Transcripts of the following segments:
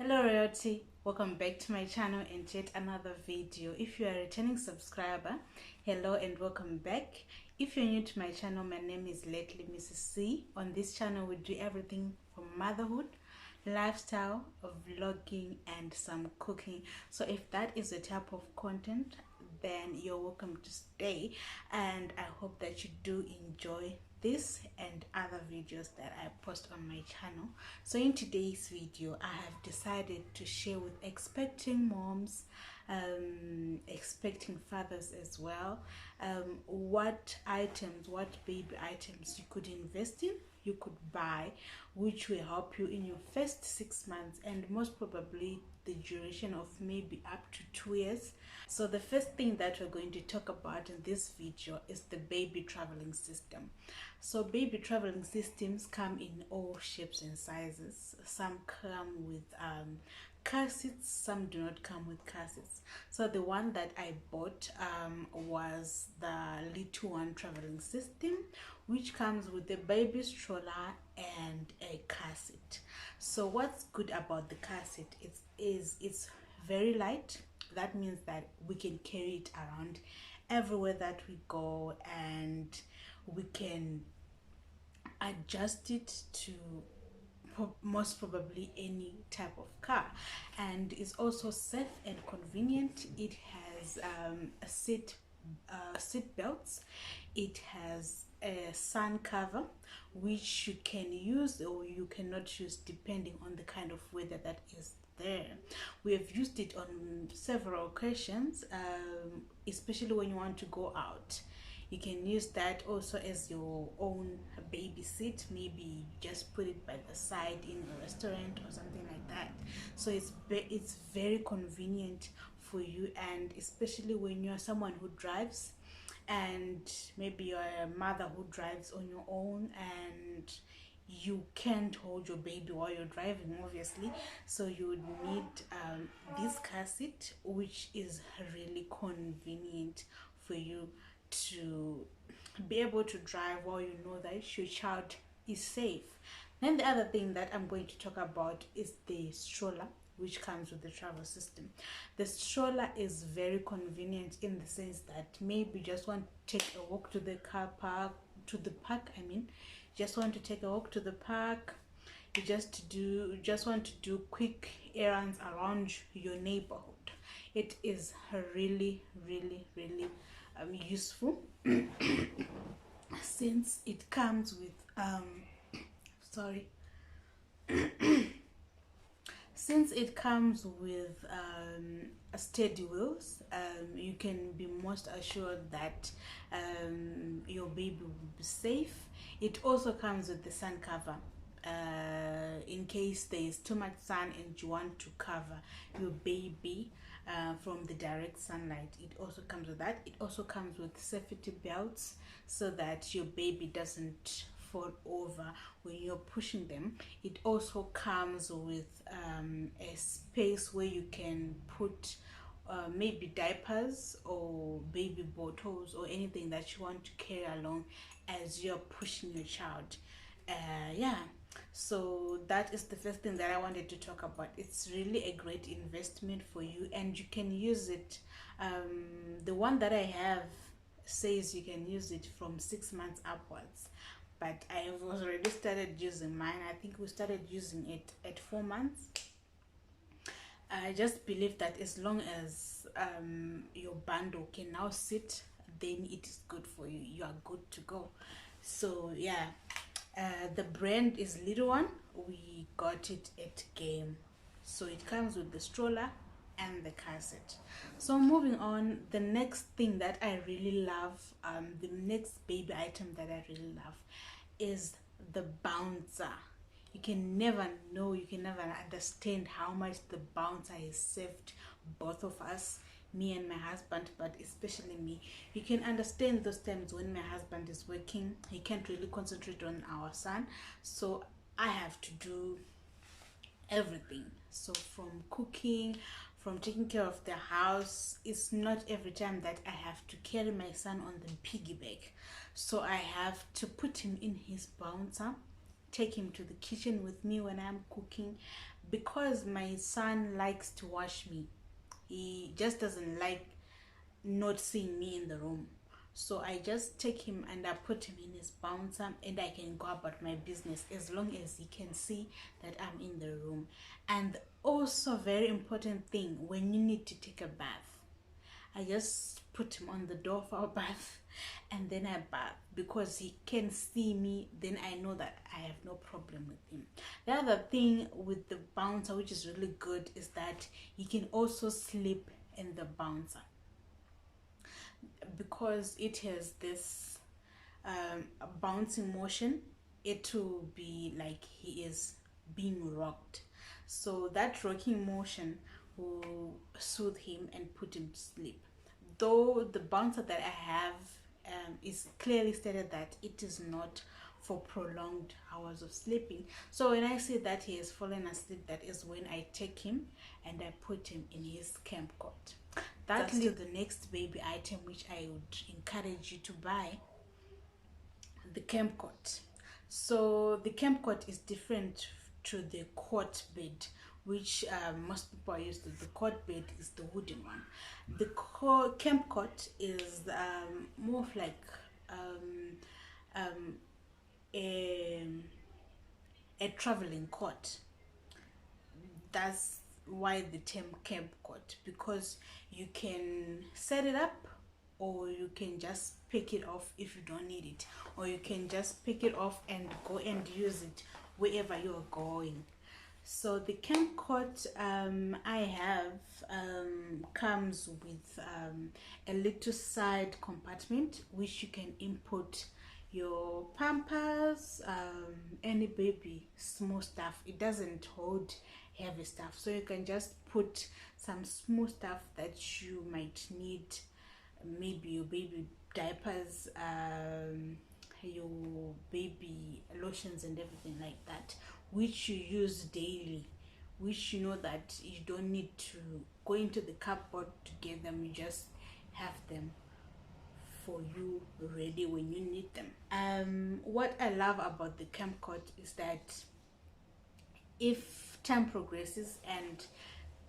Hello royalty, welcome back to my channel and yet another video. If you are a returning subscriber, hello and welcome back. If you're new to my channel, my name is lately Mrs. C. On this channel we do everything from motherhood, lifestyle, vlogging and some cooking. So if that is the type of content, then you're welcome to stay, and I hope that you do enjoy this and other videos that I post on my channel. So in today's video I have decided to share with expecting moms, expecting fathers as well, what baby items you could invest in, you could buy, which will help you in your first 6 months and most probably the duration of maybe up to 2 years. So the first thing that we're going to talk about in this video is the baby traveling system. So baby traveling systems come in all shapes and sizes. Some come with car seats, some do not come with car seats. So the one that I bought was the little one traveling system, which comes with a baby stroller and a car seat. So what's good about the car seat is it's very light. That means that we can carry it around everywhere that we go, and we can adjust it to most probably any type of car, and it's also safe and convenient. It has a seat belts. It has a sun cover which you can use or you cannot use depending on the kind of weather that is there. We have used it on several occasions, especially when you want to go out. You can use that also as your own baby seat. Maybe just put it by the side in a restaurant or something like that. So it's very convenient for you, and especially when you're someone who drives, and maybe you're a mother who drives on your own and you can't hold your baby while you're driving, obviously. So you would need this car seat, which is really convenient for you to be able to drive while you know that your child is safe. Then the other thing that I'm going to talk about is the stroller, which comes with the travel system. The stroller is very convenient in the sense that maybe you just want to take a walk to the just want to take a walk to the park. You just want to do quick errands around your neighborhood. It is really useful since it comes with since it comes with steady wheels. You can be most assured that your baby will be safe. It also comes with the sun cover, in case there is too much sun and you want to cover your baby from the direct sunlight. It also comes with that. It also comes with safety belts so that your baby doesn't fall over when you're pushing them. It also comes with a space where you can put maybe diapers or baby bottles or anything that you want to carry along as you're pushing your child. Yeah, so that is the first thing that I wanted to talk about. It's really a great investment for you, and you can use it. The one that I have says you can use it from 6 months upwards, but I have already started using mine. I think we started using it at 4 months. I just believe that as long as your bundle can now sit, then it is good for you. You are good to go. So yeah, the brand is Little One. We got it at Game. So it comes with the stroller and the car seat. So moving on, the next thing that I really love, the next baby item that I really love is the bouncer. You can never understand how much the bouncer has saved both of us, me and my husband, but especially me. You can understand those times when my husband is working, he can't really concentrate on our son, so I have to do everything. So from cooking, from taking care of the house, it's not every time that I have to carry my son on the piggyback. So I have to put him in his bouncer, take him to the kitchen with me when I'm cooking, because my son likes to watch me. He just doesn't like not seeing me in the room. So I just take him and I put him in his bouncer, and I can go about my business as long as he can see that I'm in the room. And also, very important thing, when you need to take a bath, I just put him on the door for a bath, and then I bath, because he can see me. Then I know that I have no problem with him. The other thing with the bouncer, which is really good, is that he can also sleep in the bouncer, because it has this bouncing motion. It will be like he is being rocked, so that rocking motion will soothe him and put him to sleep. Though the bouncer that I have is clearly stated that it is not for prolonged hours of sleeping. So when I say that he has fallen asleep, that is when I take him and I put him in his CAPCUT. That leads to the next baby item, which I would encourage you to buy: the CAPCUT. So the CAPCUT is different to the cot bed, which most people are used to. The cot bed is the wooden one. The CAPCUT is more of like a traveling cot. That's why the term CAPCUT, because you can set it up, or you can just pick it off if you don't need it, or you can just pick it off and go and use it wherever you're going. So the CAPCUT I have comes with a little side compartment, which you can input your pampers, any baby small stuff. It doesn't hold heavy stuff, so you can just put some small stuff that you might need, maybe your baby diapers, your baby lotions and everything like that, which you use daily, which you know that you don't need to go into the cupboard to get them. You just have them for you ready when you need them. What I love about the CAPCUT is that if time progresses and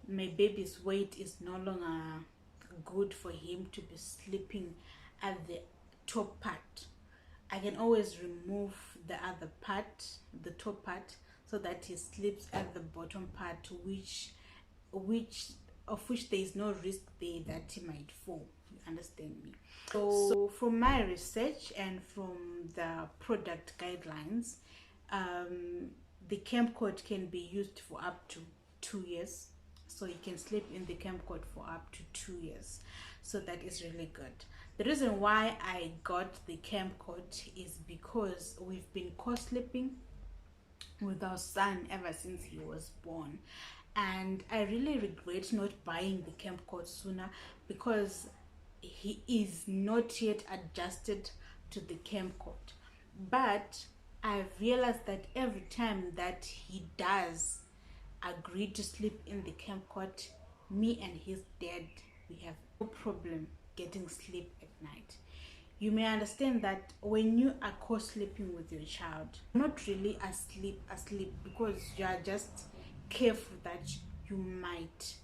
my baby's weight is no longer good for him to be sleeping at the top part, I can always remove the other part, the top part, so that he sleeps at the bottom part, of which there is no risk there that he might fall. You understand me? So from my research and from the product guidelines, the CAPCUT can be used for up to 2 years. So you can sleep in the CAPCUT for up to 2 years. So that is really good. The reason why I got the CAPCUT is because we've been co-sleeping with our son ever since he was born, and I really regret not buying the CAPCUT sooner, because he is not yet adjusted to the CAPCUT. But I've realized that every time that he does agree to sleep in the CAPCUT, me and his dad, we have no problem getting sleep at night. You may understand that when you are co-sleeping with your child, you're not really asleep, because you are just careful that you might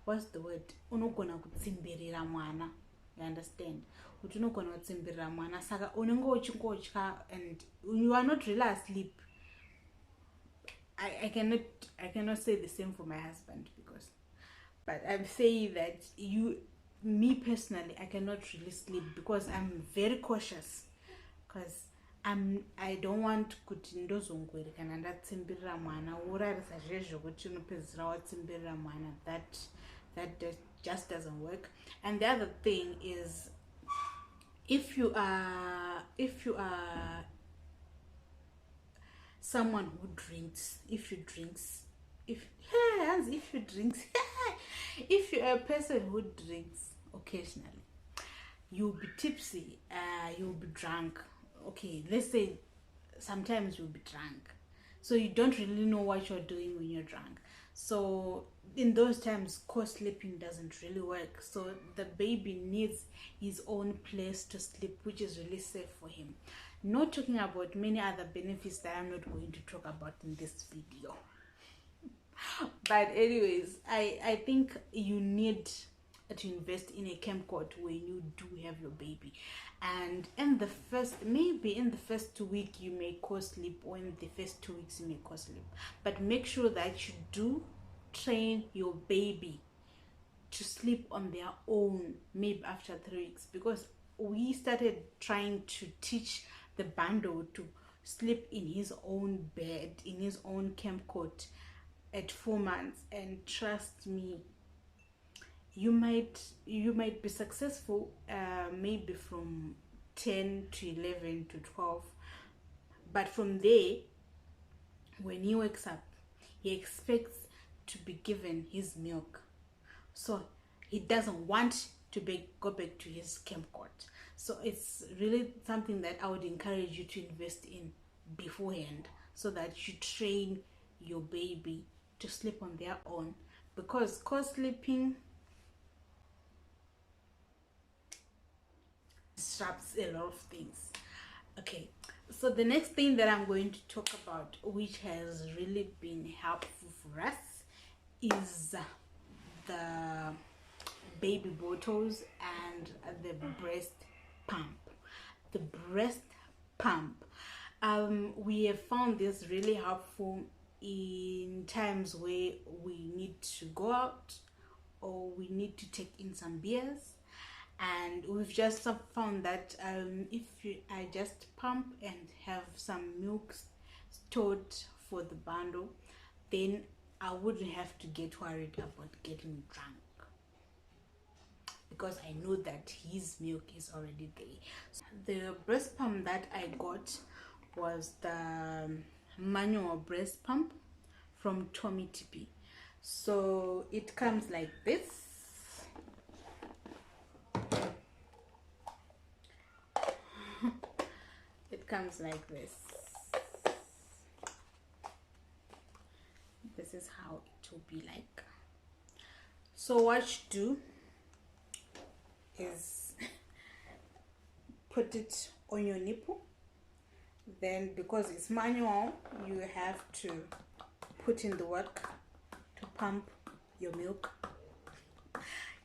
what's the word, unogona kutsimbirira mwana. You understand? Kuti unogona kutsimbirira mwana, saka unenge uchingotya and you are not really asleep. I cannot say the same for my husband, but I'm saying that me personally, I cannot really sleep because I'm very cautious, because I don't want kuti ndozongwere kana ndatsimbirira mwana urarisa zvezvo kuti unopedzisira watsimbirira mwana. That just doesn't work. And the other thing is, if you are someone who drinks, if you're a person who drinks occasionally, you'll be tipsy, you'll be drunk. Okay, let's say sometimes you'll be drunk, so you don't really know what you're doing when you're drunk. So in those times, co-sleeping doesn't really work. So the baby needs his own place to sleep, which is really safe for him. not talking about many other benefits that I'm not going to talk about in this video. But anyways, I think you need to invest in a CAPCUT when you do have your baby. And in the first, maybe in the first week you may co-sleep, or in the first 2 weeks you may co-sleep, but make sure that you do train your baby to sleep on their own maybe after 3 weeks, because we started trying to teach the bundle to sleep in his own bed, in his own CAPCUT at 4 months, and trust me, you might be successful maybe from 10 to 11 to 12, but from there, when he wakes up, he expects to be given his milk, so he doesn't want to go back to his CAPCUT. So it's really something that I would encourage you to invest in beforehand, so that you train your baby to sleep on their own, because co-sleeping disrupts a lot of things. Okay, so the next thing that I'm going to talk about, which has really been helpful for us, is the baby bottles and the breast pump. The breast pump, we have found this really helpful in times where we need to go out or we need to take in some beers, and we've just found that if I just pump and have some milk stored for the bundle, then I wouldn't have to get worried about getting drunk, because I know that his milk is already there. So the breast pump that I got was the manual breast pump from Tommy TP. So it comes like this. It comes like this. This is how it will be like. So what you do is put it on your nipple. Then, because it's manual, you have to put in the work to pump your milk.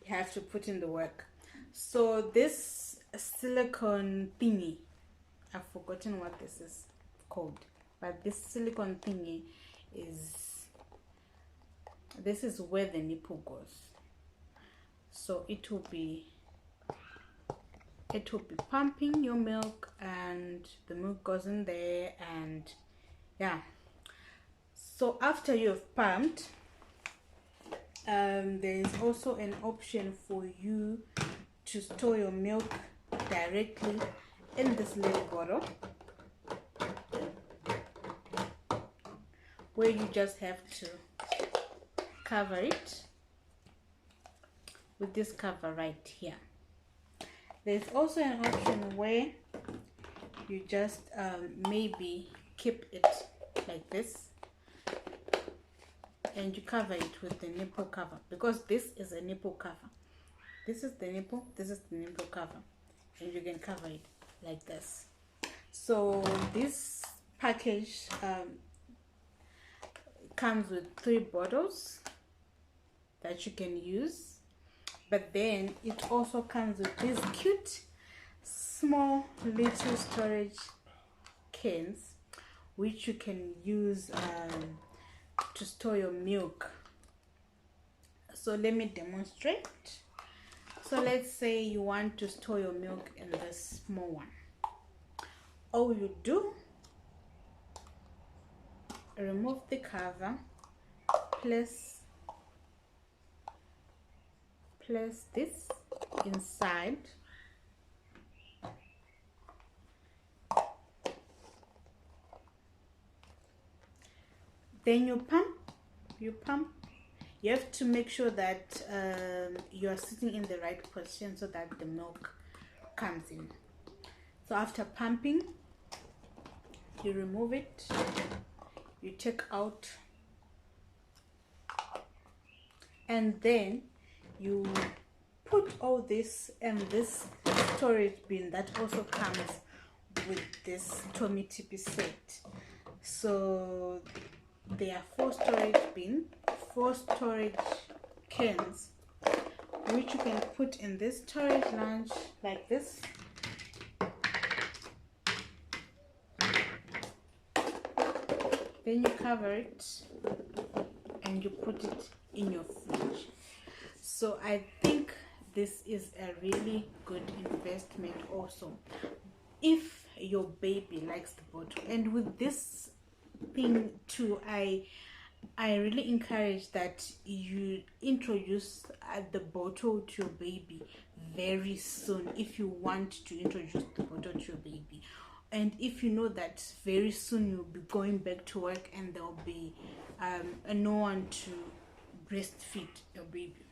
You have to put in the work. So this silicone thingy, I've forgotten what this is called, but this silicone thingy this is where the nipple goes. So it will be pumping your milk, and the milk goes in there, and yeah. So after you've pumped, there is also an option for you to store your milk directly in this little bottle, where you just have to cover it with this cover right here. There's also an option where you just maybe keep it like this, and you cover it with the nipple cover, because this is a nipple cover. This is the nipple, this is the nipple cover, and you can cover it like this. So this package comes with 3 bottles that you can use, but then it also comes with these cute small little storage cans, which you can use to store your milk. So let me demonstrate. So let's say you want to store your milk in this small one. All you do, remove the cover, place this inside, then you pump. You have to make sure that you are sitting in the right position so that the milk comes in. So after pumping, you remove it, you take out, and then you put all this in this storage bin that also comes with this Tommy Tippy set. So there are 4 storage bins, 4 storage cans, which you can put in this storage lounge like this. Then you cover it and you put it in your fridge. So I think this is a really good investment also if your baby likes the bottle. And with this thing too, I really encourage that you introduce the bottle to your baby very soon if you want to introduce the bottle to your baby. And if you know that very soon you'll be going back to work and there'll be no one to breastfeed your baby.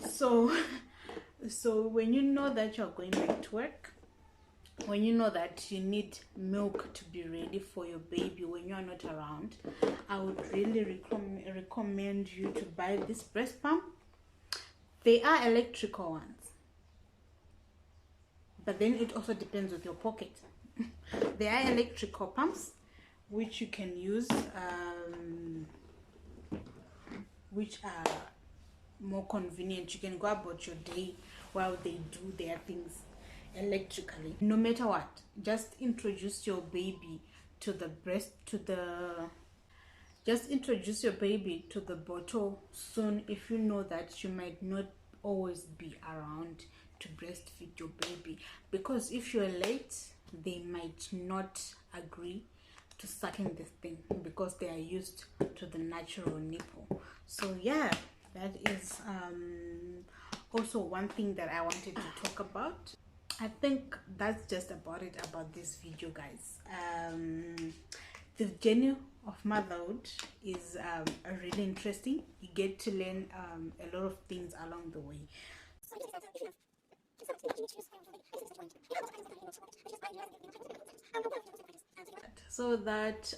So when you know that you're going back to work, when you know that you need milk to be ready for your baby when you're not around, I would really recommend you to buy this breast pump. They are electrical ones, but then it also depends with your pocket. There are electrical pumps which you can use, which are more convenient. You can go about your day while they do their things electrically. No matter what, just introduce your baby to the bottle soon if you know that you might not always be around to breastfeed your baby, because if you're late they might not agree to sucking this thing because they are used to the natural nipple. So yeah, that is also one thing that I wanted to talk about. I think that's just about it about this video, guys. The journey of motherhood is really interesting. You get to learn a lot of things along the way. So that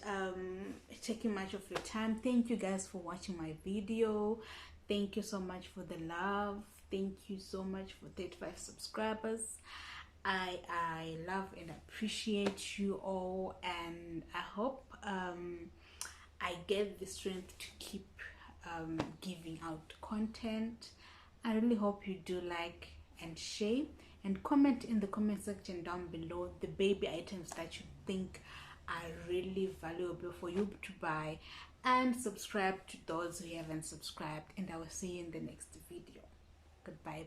taking much of your time, thank you guys for watching my video. Thank you so much for the love. Thank you so much for 35 subscribers. I love and appreciate you all, and I hope I get the strength to keep giving out content. I really hope you do like and share and comment in the comment section down below the baby items that you think are really valuable for you to buy, and subscribe to those who haven't subscribed, and I will see you in the next video. Goodbye.